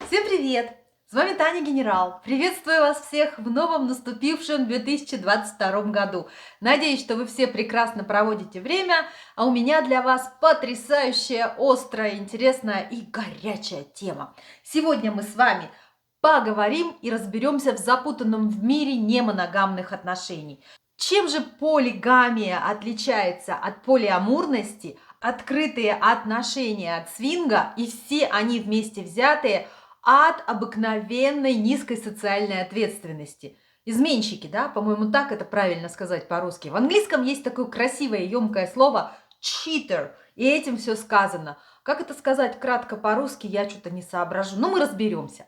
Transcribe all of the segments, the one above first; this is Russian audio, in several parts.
Всем привет! С вами Таня Генерал. Приветствую вас всех в новом наступившем 2022 году. Надеюсь, что вы все прекрасно проводите время, а у меня для вас потрясающая, острая, интересная и горячая тема. Сегодня мы с вами поговорим и разберемся в запутанном в мире немоногамных отношений. Чем же полигамия отличается от полиамурности, открытые отношения от свинга и все они вместе взятые от обыкновенной низкой социальной ответственности? Изменщики, да, по-моему, так это правильно сказать по-русски. В английском есть такое красивое, емкое слово cheater, и этим все сказано. Как это сказать кратко по-русски, я что-то не соображу, но мы разберемся.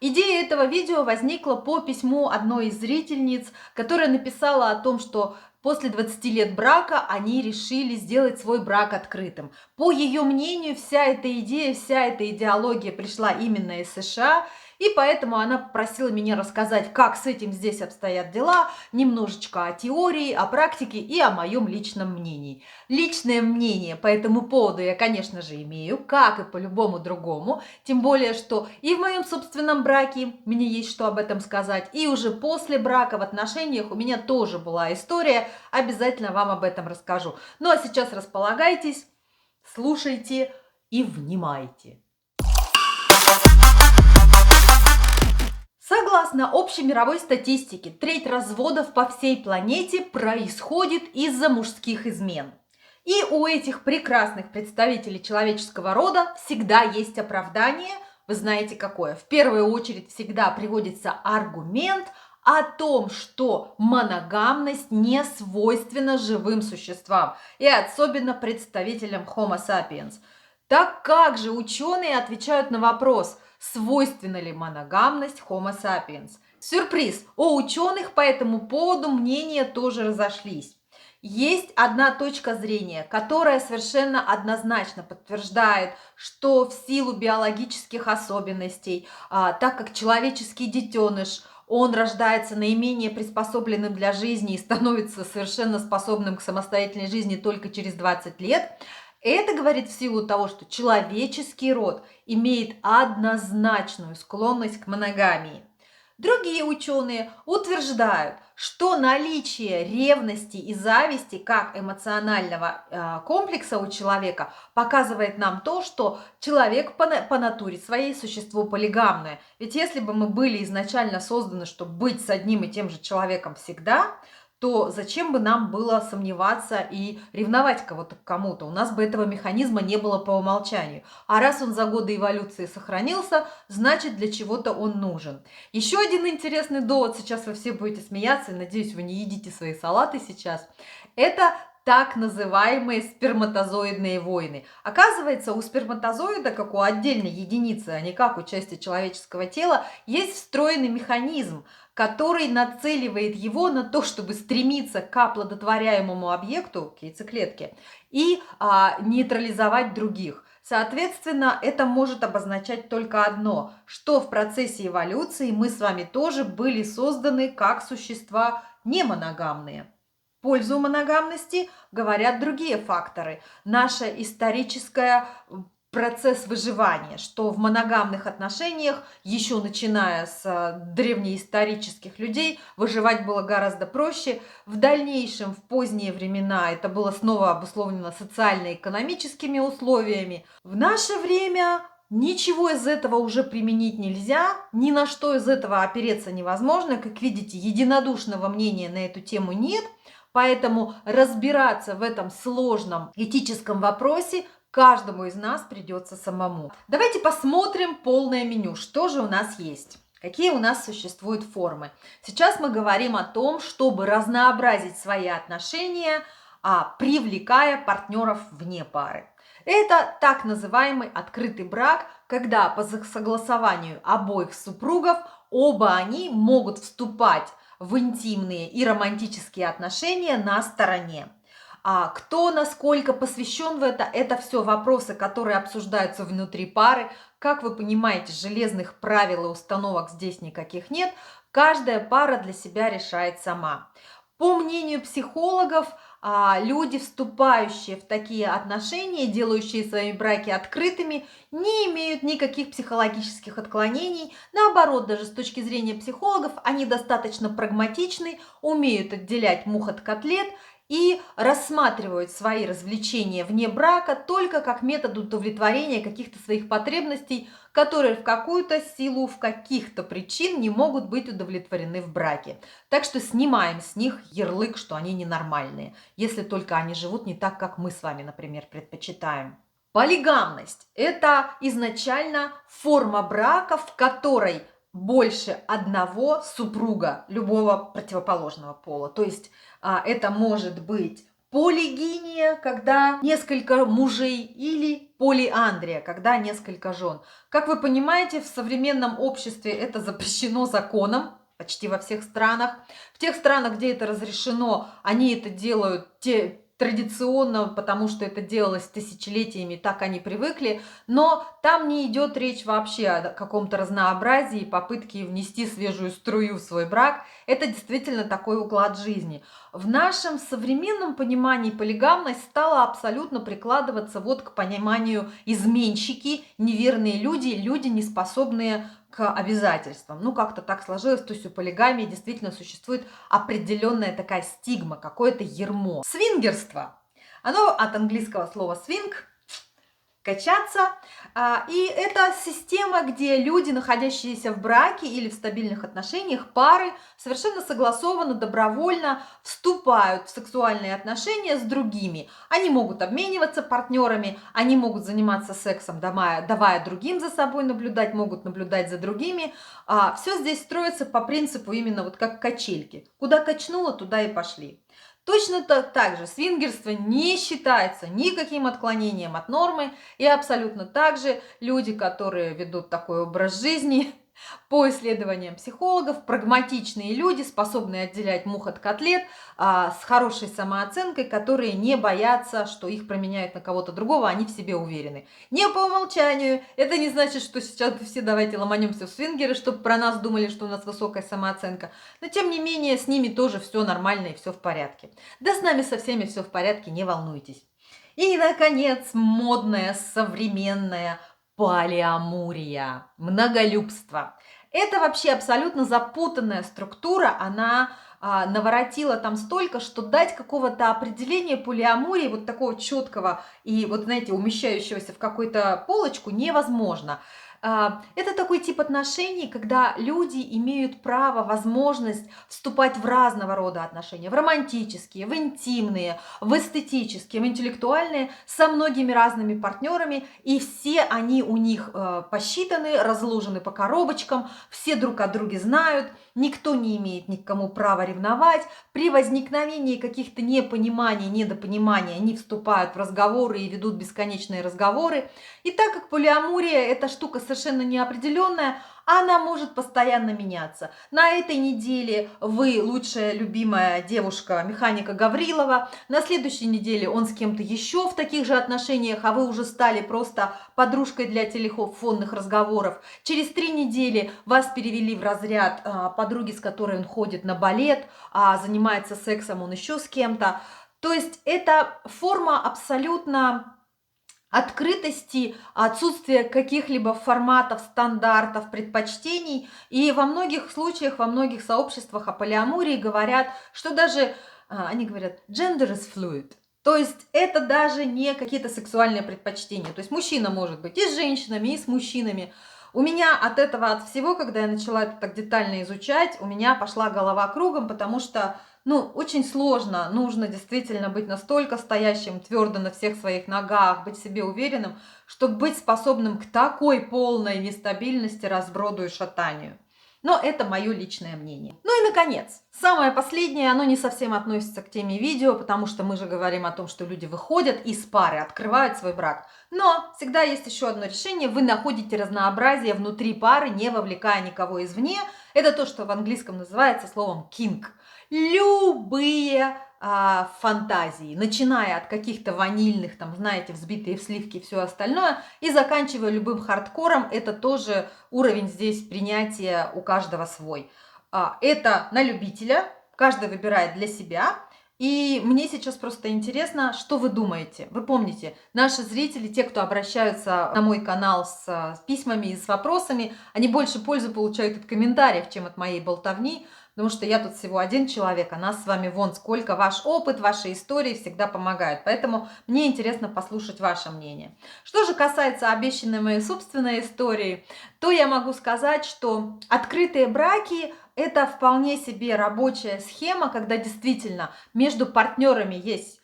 Идея этого видео возникла по письму одной из зрительниц, которая написала о том, что после 20 лет брака они решили сделать свой брак открытым. По ее мнению, вся эта идея, вся эта идеология пришла именно из США, и поэтому она попросила меня рассказать, как с этим здесь обстоят дела, немножечко о теории, о практике и о моем личном мнении. Личное мнение по этому поводу я, конечно же, имею, как и по любому другому, тем более, что и в моем собственном браке мне есть что об этом сказать, и уже после брака в отношениях у меня тоже была история, обязательно вам об этом расскажу. Ну а сейчас располагайтесь, слушайте и внимайте. Согласно общемировой статистике, треть разводов по всей планете происходит из-за мужских измен. И у этих прекрасных представителей человеческого рода всегда есть оправдание. Вы знаете какое? В первую очередь всегда приводится аргумент о том, что моногамность не свойственна живым существам и особенно представителям Homo sapiens. Так как же ученые отвечают на вопрос, свойственна ли моногамность Homo sapiens? Сюрприз! У ученых по этому поводу мнения тоже разошлись. Есть одна точка зрения, которая совершенно однозначно подтверждает, что в силу биологических особенностей, так как человеческий детеныш, он рождается наименее приспособленным для жизни и становится совершенно способным к самостоятельной жизни только через 20 лет, это говорит в силу того, что человеческий род имеет однозначную склонность к моногамии. Другие ученые утверждают, что наличие ревности и зависти как эмоционального комплекса у человека показывает нам то, что человек по натуре своей существо полигамное. Ведь если бы мы были изначально созданы, чтобы быть с одним и тем же человеком всегда, то зачем бы нам было сомневаться и ревновать кого-то к кому-то? У нас бы этого механизма не было по умолчанию. А раз он за годы эволюции сохранился, значит, для чего-то он нужен. Еще один интересный довод, сейчас вы все будете смеяться, и надеюсь, вы не едите свои салаты сейчас, это так называемые сперматозоидные войны. Оказывается, у сперматозоида, как у отдельной единицы, а не как у части человеческого тела, есть встроенный механизм, который нацеливает его на то, чтобы стремиться к оплодотворяемому объекту, к яйцеклетке, и нейтрализовать других. Соответственно, это может обозначать только одно, что в процессе эволюции мы с вами тоже были созданы как существа немоногамные. В пользу моногамности говорят другие факторы. Наша историческая процесс выживания, что в моногамных отношениях, еще начиная с древнеисторических людей, выживать было гораздо проще. В дальнейшем, в поздние времена, это было снова обусловлено социально-экономическими условиями. В наше время ничего из этого уже применить нельзя, ни на что из этого опереться невозможно. Как видите, единодушного мнения на эту тему нет. Поэтому разбираться в этом сложном этическом вопросе каждому из нас придется самому. Давайте посмотрим полное меню, что же у нас есть. Какие у нас существуют формы. Сейчас мы говорим о том, чтобы разнообразить свои отношения, привлекая партнеров вне пары. Это так называемый открытый брак, когда по согласованию обоих супругов оба они могут вступать в интимные и романтические отношения на стороне. А кто насколько посвящен в это все вопросы, которые обсуждаются внутри пары. Как вы понимаете, железных правил и установок здесь никаких нет. Каждая пара для себя решает сама. По мнению психологов, люди, вступающие в такие отношения, делающие свои браки открытыми, не имеют никаких психологических отклонений. Наоборот, даже с точки зрения психологов, они достаточно прагматичны, умеют отделять мух от котлет и рассматривают свои развлечения вне брака только как метод удовлетворения каких-то своих потребностей, которые в какую-то силу, в каких-то причин не могут быть удовлетворены в браке. Так что снимаем с них ярлык, что они ненормальные, если только они живут не так, как мы с вами, например, предпочитаем. Полигамность – это изначально форма брака, в которой больше одного супруга любого противоположного пола. То есть это может быть полигиния, когда несколько мужей, или полиандрия, когда несколько жен. Как вы понимаете, в современном обществе это запрещено законом почти во всех странах. В тех странах, где это разрешено, они это делают традиционно, потому что это делалось тысячелетиями, так они привыкли, но там не идет речь вообще о каком-то разнообразии, попытке внести свежую струю в свой брак. Это действительно такой уклад жизни. В нашем современном понимании полигамность стала абсолютно прикладываться вот к пониманию изменщики, неверные люди, люди, не способные к обязательствам. Ну, как-то так сложилось, то есть у полигамии действительно существует определенная такая стигма, какое-то ярмо. Свингерство, оно от английского слова swing, качаться, и это система, где люди, находящиеся в браке или в стабильных отношениях, пары, совершенно согласованно, добровольно вступают в сексуальные отношения с другими. Они могут обмениваться партнерами, они могут заниматься сексом, давая другим за собой наблюдать, могут наблюдать за другими. Все здесь строится по принципу именно вот как качельки. Куда качнуло, туда и пошли. Точно так же свингерство не считается никаким отклонением от нормы, и абсолютно так же люди, которые ведут такой образ жизни, по исследованиям психологов, прагматичные люди, способные отделять мух от котлет, с хорошей самооценкой, которые не боятся, что их променяют на кого-то другого, они в себе уверены. Не по умолчанию, это не значит, что сейчас все давайте ломанемся в свингеры, чтобы про нас думали, что у нас высокая самооценка, но тем не менее с ними тоже все нормально и все в порядке. Да с нами со всеми все в порядке, не волнуйтесь. И, наконец, модная, современная полиамурия, многолюбство. Это вообще абсолютно запутанная структура, она наворотила там столько, что дать какого-то определения полиамурии, вот такого четкого и, вот знаете, умещающегося в какую-то полочку, невозможно. Это такой тип отношений, когда люди имеют право, возможность вступать в разного рода отношения, в романтические, в интимные, в эстетические, в интеллектуальные, со многими разными партнерами, и все они у них посчитаны, разложены по коробочкам, все друг о друге знают, никто не имеет никому права ревновать. При возникновении каких-то непониманий, недопониманий они вступают в разговоры и ведут бесконечные разговоры. И так как полиамурия – это штука совершенно неопределенная, она может постоянно меняться. На этой неделе вы лучшая любимая девушка механика Гаврилова, на следующей неделе он с кем-то еще в таких же отношениях, а вы уже стали просто подружкой для телефонных разговоров. Через 3 недели вас перевели в разряд подруги, с которой он ходит на балет, занимается сексом он еще с кем-то. То есть это форма абсолютно открытости, отсутствие каких-либо форматов, стандартов, предпочтений. И во многих случаях, во многих сообществах о полиамурии говорят, что даже, они говорят, gender is fluid. То есть это даже не какие-то сексуальные предпочтения. То есть мужчина может быть и с женщинами, и с мужчинами. У меня от этого, от всего, когда я начала это так детально изучать, у меня пошла голова кругом, потому что очень сложно, нужно действительно быть настолько стоящим, твердо на всех своих ногах, быть в себе уверенным, чтобы быть способным к такой полной нестабильности, разброду и шатанию. Но это мое личное мнение. Ну и, наконец, самое последнее, оно не совсем относится к теме видео, потому что мы же говорим о том, что люди выходят из пары, открывают свой брак. Но всегда есть еще одно решение. Вы находите разнообразие внутри пары, не вовлекая никого извне. Это то, что в английском называется словом kink. Любые фантазии, начиная от каких-то ванильных, там, знаете, взбитые в сливки и все остальное, и заканчивая любым хардкором, это тоже уровень здесь принятия у каждого свой. Это на любителя, каждый выбирает для себя. И мне сейчас просто интересно, что вы думаете. Вы помните, наши зрители, те, кто обращаются на мой канал с письмами и с вопросами, они больше пользы получают от комментариев, чем от моей болтовни, потому что я тут всего один человек, а нас с вами вон сколько. Ваш опыт, ваши истории всегда помогают. Поэтому мне интересно послушать ваше мнение. Что же касается обещанной моей собственной истории, то я могу сказать, что открытые браки – это вполне себе рабочая схема, когда действительно между партнерами есть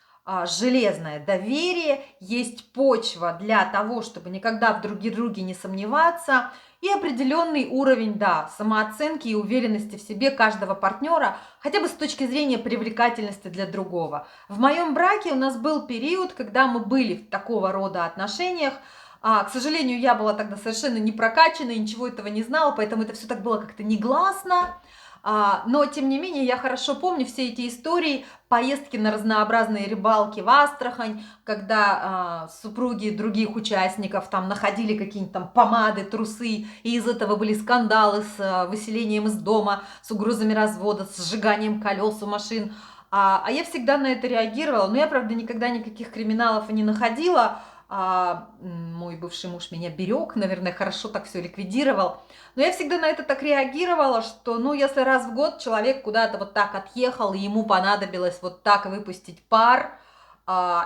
железное доверие, есть почва для того, чтобы никогда в друге не сомневаться, и определенный уровень, да, самооценки и уверенности в себе каждого партнера, хотя бы с точки зрения привлекательности для другого. В моем браке у нас был период, когда мы были в такого рода отношениях. К сожалению, я была тогда совершенно не прокачана и ничего этого не знала, поэтому это все так было как-то негласно. Но, тем не менее, я хорошо помню все эти истории, поездки на разнообразные рыбалки в Астрахань, когда супруги других участников там находили какие-нибудь там помады, трусы, и из этого были скандалы с выселением из дома, с угрозами развода, с сжиганием колес у машин. Я всегда на это реагировала, но я, правда, никогда никаких криминалов и не находила. Мой бывший муж меня берег, наверное, хорошо так все ликвидировал. Но я всегда на это так реагировала, что, ну, если раз в год человек куда-то вот так отъехал, и ему понадобилось вот так выпустить пар,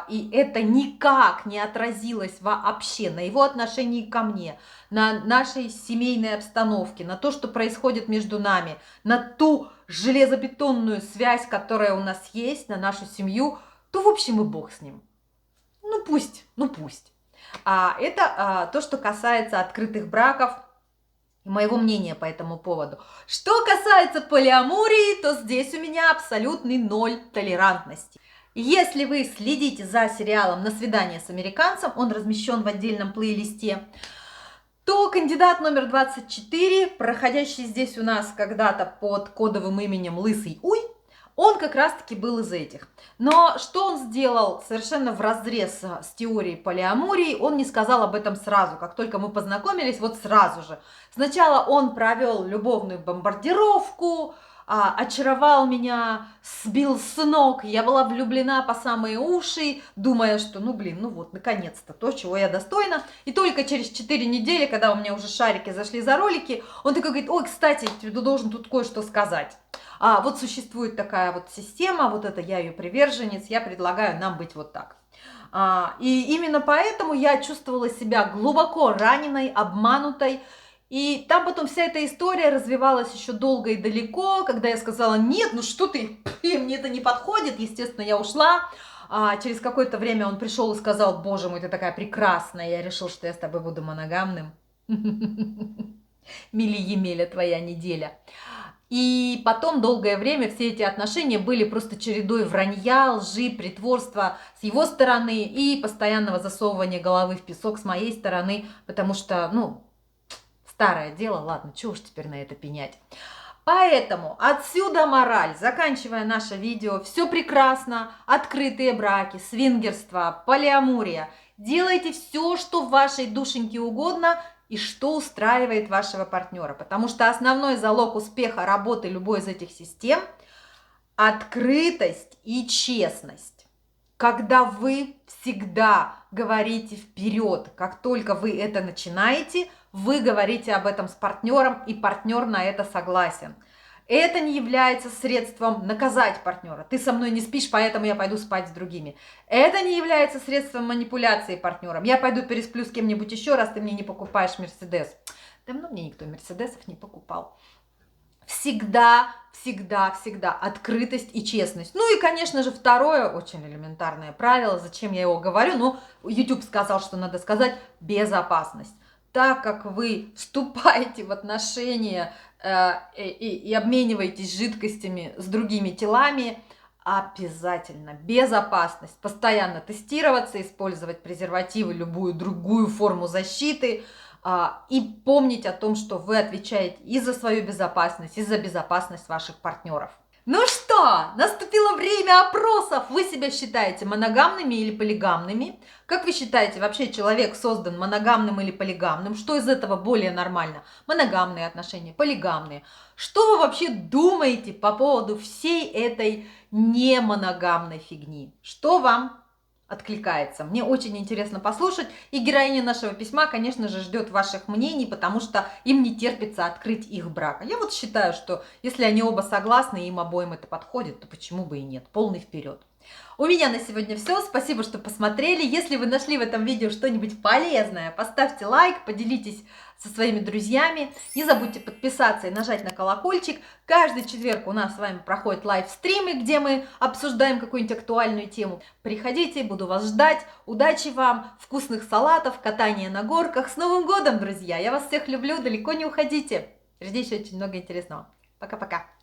и это никак не отразилось вообще на его отношении ко мне, на нашей семейной обстановке, на то, что происходит между нами, на ту железобетонную связь, которая у нас есть, на нашу семью, то, в общем, и бог с ним. Ну пусть. Это то, что касается открытых браков и моего мнения по этому поводу. Что касается полиамории, то здесь у меня абсолютный ноль толерантности. Если вы следите за сериалом «На свидание с американцем», он размещен в отдельном плейлисте, то кандидат номер 24, проходящий здесь у нас когда-то под кодовым именем Лысый Уй, он как раз-таки был из этих. Но что он сделал совершенно вразрез с теорией полиамории, он не сказал об этом сразу. Как только мы познакомились, вот сразу же. Сначала он провел любовную бомбардировку, очаровал меня, сбил с ног. Я была влюблена по самые уши, думая, что, ну вот, наконец-то, то, чего я достойна. И только через 4 недели, когда у меня уже шарики зашли за ролики, он такой говорит: ой, кстати, ты должен тут кое-что сказать. Вот существует такая вот система, вот это я ее приверженец, я предлагаю нам быть вот так. И именно поэтому я чувствовала себя глубоко раненой, обманутой. И там потом вся эта история развивалась еще долго и далеко, когда я сказала: нет, ну что ты, мне это не подходит, естественно, я ушла. Через какое-то время он пришел и сказал: боже мой, ты такая прекрасная, я решил, что я с тобой буду моногамным. Мили-емеля твоя неделя. И потом долгое время все эти отношения были просто чередой вранья, лжи, притворства с его стороны и постоянного засовывания головы в песок с моей стороны, потому что, старое дело, ладно, чего уж теперь на это пенять. Поэтому отсюда мораль, заканчивая наше видео, все прекрасно, открытые браки, свингерство, полиамория. Делайте все, что в вашей душеньке угодно и что устраивает вашего партнера. Потому что основной залог успеха работы любой из этих систем – открытость и честность. Когда вы всегда говорите вперед, как только вы это начинаете, вы говорите об этом с партнером, и партнер на это согласен. Это не является средством наказать партнера. Ты со мной не спишь, поэтому я пойду спать с другими. Это не является средством манипуляции партнером. Я пойду пересплю с кем-нибудь еще, раз ты мне не покупаешь Мерседес. Давно мне никто Мерседесов не покупал. Всегда открытость и честность. Ну и, конечно же, второе, очень элементарное правило, зачем я его говорю, YouTube сказал, что надо сказать: безопасность. Так как вы вступаете в отношения и обмениваетесь жидкостями с другими телами, обязательно безопасность, постоянно тестироваться, использовать презервативы, любую другую форму защиты, и помнить о том, что вы отвечаете и за свою безопасность, и за безопасность ваших партнеров. Ну что что? Наступило время опросов. Вы себя считаете моногамными или полигамными? Как вы считаете, вообще человек создан моногамным или полигамным? Что из этого более нормально? Моногамные отношения, полигамные. Что вы вообще думаете по поводу всей этой немоногамной фигни? Что вам откликается? Мне очень интересно послушать. И героиня нашего письма, конечно же, ждет ваших мнений, потому что им не терпится открыть их брак. А я вот считаю, что если они оба согласны, и им обоим это подходит, то почему бы и нет? Полный вперед. У меня на сегодня все. Спасибо, что посмотрели. Если вы нашли в этом видео что-нибудь полезное, поставьте лайк, поделитесь со своими друзьями. Не забудьте подписаться и нажать на колокольчик. Каждый четверг у нас с вами проходят лайв-стримы, где мы обсуждаем какую-нибудь актуальную тему. Приходите, буду вас ждать. Удачи вам, вкусных салатов, катания на горках. С Новым годом, друзья! Я вас всех люблю, далеко не уходите. Впереди еще очень много интересного. Пока-пока.